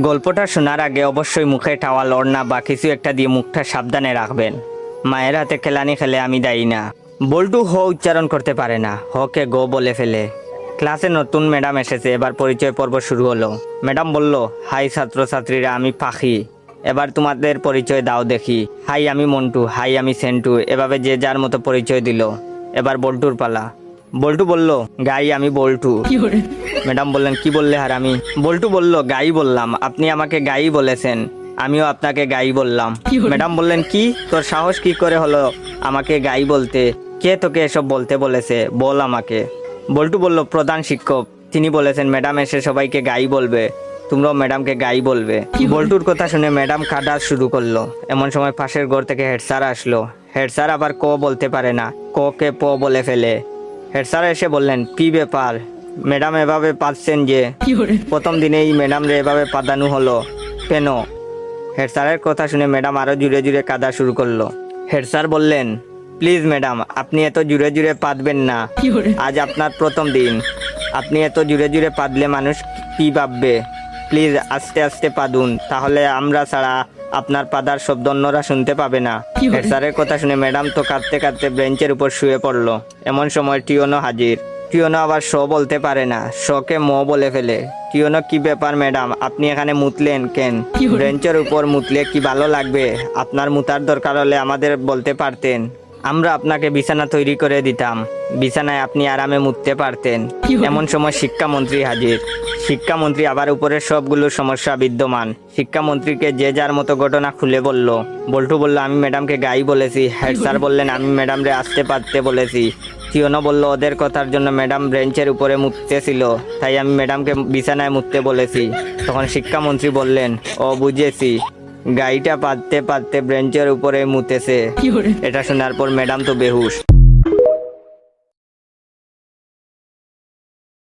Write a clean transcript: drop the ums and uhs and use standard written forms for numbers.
গল্পটা শোনার আগে অবশ্যই মুখে টাওয়াল ওড়না বা কিছু একটা দিয়ে মুখটা সাবধানে রাখবেন। মায়ের হাতে খেলানি খেলে আমি দায়ী না। বল্টু হ উচ্চারণ করতে পারে না, হকে গো বলে ফেলে। ক্লাসে নতুন ম্যাডাম এসেছে, এবার পরিচয় পর্ব শুরু হলো। ম্যাডাম বলল, হাই ছাত্রছাত্রীরা, আমি পাখি, এবার তোমাদের পরিচয় দাও দেখি। হাই আমি মন্টু, হাই আমি সেন্টু, এভাবে যে যার মতো পরিচয় দিল। এবার বল্টুর পালা। বল্টু বলল, গাই আমি বল্টু। ম্যাডাম বললেন, কি বললে হারামি? বল্টু বলল, গাই বললাম, আপনি আমাকে গাই বলেছেন, আমিও আপনাকে গাই বললাম। ম্যাডাম বললেন, কি তোর সাহস কি করে হলো আমাকে গাই বলতে? কে তোকে এসব বলতে বলেছে, বল আমাকে। বল্টু বলল, প্রধান শিক্ষক, তিনি বলেছেন ম্যাডাম এসে সবাইকে গাই বলবে, তোমরাও ম্যাডামকে গাই বলবে। বল্টুর কথা শুনে ম্যাডাম কাঁদা শুরু করলো। এমন সময় পাশের ঘর থেকে হেড স্যার আসলো। হেড স্যার আবার ক বলতে পারে না, ক কে প বলে ফেলে। হেড স্যার এসে বললেন, কি ব্যাপার ম্যাডাম, এভাবে পাচ্ছেন যে? প্রথম দিনেই ম্যাডাম রে এভাবে পাদানো হলো কেন? হেড স্যারের কথা শুনে ম্যাডাম আরো জুড়ে জুড়ে কাঁদা শুরু করলো। হেড স্যার বললেন, প্লিজ ম্যাডাম, আপনি এত জুড়ে জুড়ে পাদবেন না, আজ আপনার প্রথম দিন, আপনি এত জুড়ে জুড়ে পাদলে মানুষ কি ভাববে? প্লিজ আস্তে আস্তে পাদুন, তাহলে আমরা ছাড়া আপনার পাদার শব্দ অন্যরা শুনতে পাবে না। হেড স্যারের কথা শুনে ম্যাডাম তো কাঁদতে কাঁদতে বেঞ্চের উপর শুয়ে পড়লো। এমন সময় টিওনো হাজির। টিওনো আবার শ বলতে পারে না, শকে ম বলে ফেলে। টিওনো, কি ব্যাপার ম্যাডাম, আপনি এখানে মুতলেন কেন? বেঞ্চের উপর মুতলে কি ভালো লাগবে? আপনার মুতার দরকার হলে আমাদের বলতে পারতেন, আমরা আপনাকে বিছানা তৈরি করে দিতাম, বিছানায় আপনি আরামে মুততে পারতেন। এমন সময় শিক্ষামন্ত্রী হাজির। শিক্ষামন্ত্রী আবার উপরের সবগুলো সমস্যা বিদ্যমান। শিক্ষামন্ত্রীকে যে যার মতো ঘটনা খুলে বলল। বল্টু বলল, আমি ম্যাডামকে গাই বলেছি। হেড স্যার বললেন, আমি ম্যাডামরে আসতে পারতে বলেছি। টিওনো বলল, ওদের কথার জন্য ম্যাডাম বেঞ্চের উপরে মুততেছিল, তাই আমি ম্যাডামকে বিছানায় মুততে বলেছি। তখন শিক্ষামন্ত্রী বললেন, ও বুঝেছি, গাইটা পাততে পাততে বেঞ্চের উপরে মুতেছে। এটা শোনার পর ম্যাডাম তো বেহুশ।